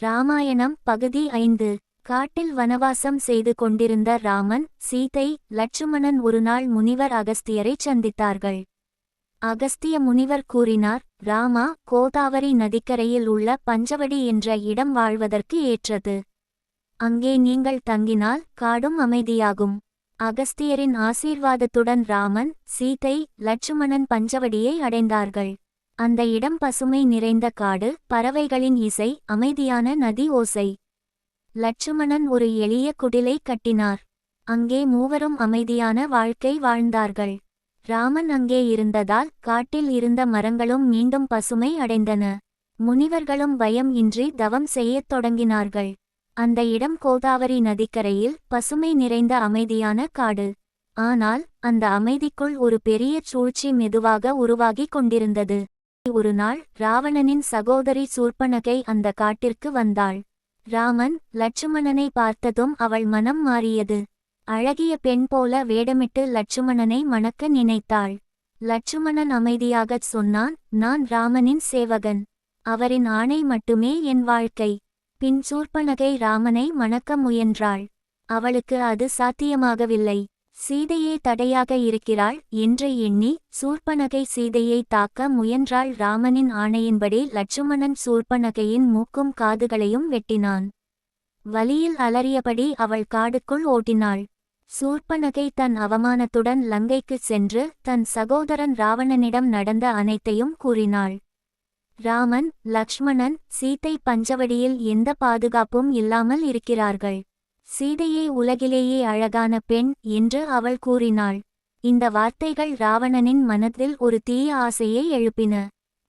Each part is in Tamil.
ராமாயணம் பகுதி 5. காட்டில் வனவாசம் செய்து கொண்டிருந்த ராமன், சீதை, லட்சுமணன் ஒருநாள் முனிவர் அகஸ்தியரைச் சந்தித்தார்கள். அகஸ்திய முனிவர் கூறினார், ராமா, கோதாவரி நதிக்கரையில் உள்ள பஞ்சவடி என்ற இடம் வாழ்வதற்கு ஏற்றது. அங்கே நீங்கள் தங்கினால் காடும் அமைதியாகும். அகஸ்தியரின் ஆசீர்வாதத்துடன் ராமன், சீதை, லட்சுமணன் பஞ்சவடியை அடைந்தார்கள். அந்த இடம் பசுமை நிறைந்த காடு, பறவைகளின் இசை, அமைதியான நதி ஓசை. லட்சுமணன் ஒரு எளிய குடிலை கட்டினார். அங்கே மூவரும் அமைதியான வாழ்க்கை வாழ்ந்தார்கள். ராமன் அங்கே இருந்ததால் காட்டில் இருந்த மரங்களும் மீண்டும் பசுமை அடைந்தன. முனிவர்களும் பயம் இன்றி தவம் செய்யத் தொடங்கினார்கள். அந்த இடம் கோதாவரி நதிக்கரையில் பசுமை நிறைந்த அமைதியான காடு. ஆனால் அந்த அமைதிக்குள் ஒரு பெரிய சூழ்ச்சி மெதுவாக உருவாகிக் கொண்டிருந்தது. ஒருநாள் ராவணனின் சகோதரி சூர்ப்பனகை அந்த காட்டிற்கு வந்தாள். ராமன், லட்சுமணனை பார்த்ததும் அவள் மனம் மாறியது. அழகிய பெண் போல வேடமிட்டு லட்சுமணனை மணக்க நினைத்தாள். லட்சுமணன் அமைதியாகச் சொன்னான், நான் ராமனின் சேவகன். அவரின் ஆணை மட்டுமே என் வாழ்க்கை. பின் சூர்ப்பனகை ராமனை மணக்க முயன்றாள். அவளுக்கு அது சாத்தியமாகவில்லை. சீதையே தடையாக இருக்கிறாள் என்று எண்ணி சூர்ப்பனகை சீதையை தாக்க முயன்றாள். ராமனின் ஆணையின்படி லட்சுமணன் சூர்ப்பனகையின் மூக்கும் காதுகளையும் வெட்டினான். வலியில் அலறியபடி அவள் காடுக்குள் ஓட்டினாள். சூர்ப்பனகை தன் அவமானத்துடன் லங்கைக்குச் சென்று தன் சகோதரன் ராவணனிடம் நடந்த அனைத்தையும் கூறினாள். ராமன், லக்ஷ்மணன், சீதை பஞ்சவடியில் எந்த பாதுகாப்பும் இல்லாமல் இருக்கிறார்கள். சீதையே உலகிலேயே அழகான பெண் என்று அவள் கூறினாள். இந்த வார்த்தைகள் ராவணனின் மனத்தில் ஒரு தீய ஆசையை எழுப்பின.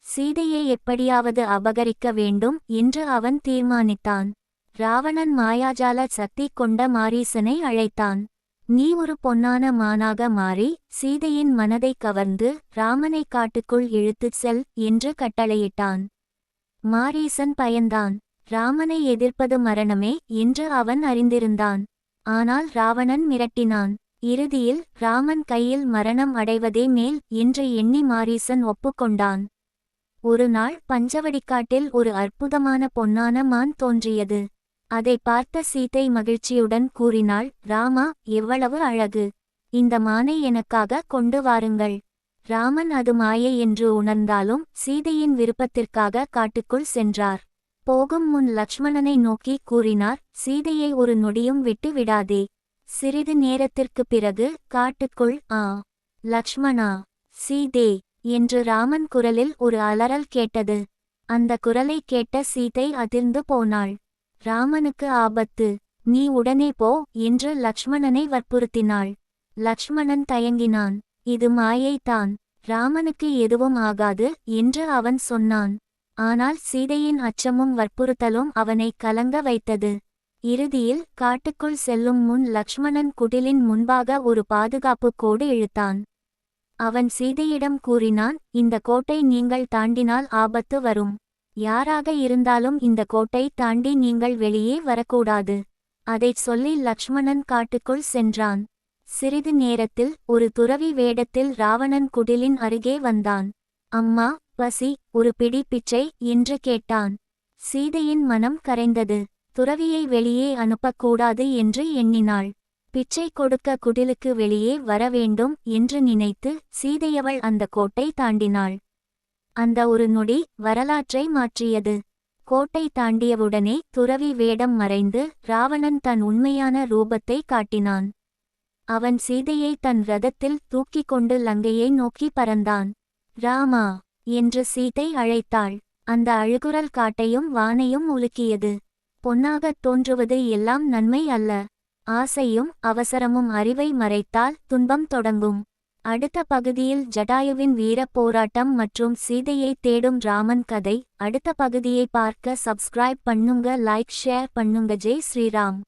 சீதையை எப்படியாவது அபகரிக்க வேண்டும் என்று அவன் தீர்மானித்தான். ராவணன் மாயாஜால சக்தி கொண்ட மாரீசனை அழைத்தான். நீ ஒரு பொன்னான மானாக மாறி சீதையின் மனதை கவர்ந்து ராமனை காட்டுக்குள் இழுத்துச் செல் என்று கட்டளையிட்டான். மாரீசன் பயந்தான். ராமனை எதிர்ப்பது மரணமே என்று அவன் அறிந்திருந்தான். ஆனால் ராவணன் மிரட்டினான். இறுதியில் ராமன் கையில் மரணம் அடைவதே மேல் என்று எண்ணி மாரீசன் ஒப்புக்கொண்டான். ஒரு நாள் பஞ்சவடிக்காட்டில் ஒரு அற்புதமான பொன்னான மான் தோன்றியது. அதை பார்த்த சீதை மகிழ்ச்சியுடன் கூறினாள், ராமா, எவ்வளவு அழகு! இந்த மானை எனக்காக கொண்டு வாருங்கள். ராமன் அது மாயை என்று உணர்ந்தாலும் சீதையின் விருப்பத்திற்காக காட்டுக்குள் சென்றார். போகும் முன் லக்ஷ்மணனை நோக்கி கூறினார், சீதையை ஒரு நொடியும் விட்டு விடாதே. சிறிது நேரத்திற்குப் பிறகு காட்டுக்குள் லக்ஷ்மணா, சீதே என்று ராமன் குரலில் ஒரு அலறல் கேட்டது. அந்த குரலை கேட்ட சீதை அதிர்ந்து போனாள். ராமனுக்கு ஆபத்து, நீ உடனே போ என்று லக்ஷ்மணனை வற்புறுத்தினாள். லக்ஷ்மணன் தயங்கினான். இது மாயைதான், ராமனுக்கு எதுவும் ஆகாது என்று அவன் சொன்னான். ஆனால் சீதையின் அச்சமும் வற்புறுத்தலும் அவனை கலங்க வைத்தது. இறுதியில் காட்டுக்குள் செல்லும் முன் லக்ஷ்மணன் குடிலின் முன்பாக ஒரு பாதுகாப்பு கோடு இழுத்தான். அவன் சீதையிடம் கூறினான், இந்த கோட்டை நீங்கள் தாண்டினால் ஆபத்து வரும். யாராக இருந்தாலும் இந்த கோட்டை தாண்டி நீங்கள் வெளியே வரக்கூடாது. அதைச் சொல்லி லக்ஷ்மணன் காட்டுக்குள் சென்றான். சிறிது நேரத்தில் ஒரு துறவி வேடத்தில் ராவணன் குடிலின் அருகே வந்தான். அம்மா, பசி, ஒரு பிடி பிச்சை என்று கேட்டான். சீதையின் மனம் கரைந்தது. துறவியை வெளியே அனுப்பக்கூடாது என்று எண்ணினாள். பிச்சை கொடுக்க குடிலுக்கு வெளியே வர வேண்டும் என்று நினைத்து சீதையவள் அந்த கோட்டை தாண்டினாள். அந்த ஒரு நொடி வரலாற்றை மாற்றியது. கோட்டை தாண்டியவுடனே துறவி வேடம் மறைந்து ராவணன் தன் உண்மையான ரூபத்தை காட்டினான். அவன் சீதையை தன் ரதத்தில் தூக்கிக் கொண்டு லங்கையை நோக்கி பறந்தான். ராமா என்று சீதை அழைத்தாள். அந்த அழுகுரல் காட்டையும் வானையும் உலுக்கியது. பொன்னாகத் தோன்றுவது எல்லாம் நன்மை அல்ல. ஆசையும் அவசரமும் அறிவை மறைத்தால் துன்பம் தொடங்கும். அடுத்த பகுதியில் ஜடாயுவின் வீரப் போராட்டம் மற்றும் சீதையை தேடும் ராமன் கதை. அடுத்த பகுதியை பார்க்க சப்ஸ்கிரைப் பண்ணுங்க, லைக், ஷேர் பண்ணுங்க. ஜெய் ஸ்ரீராம்.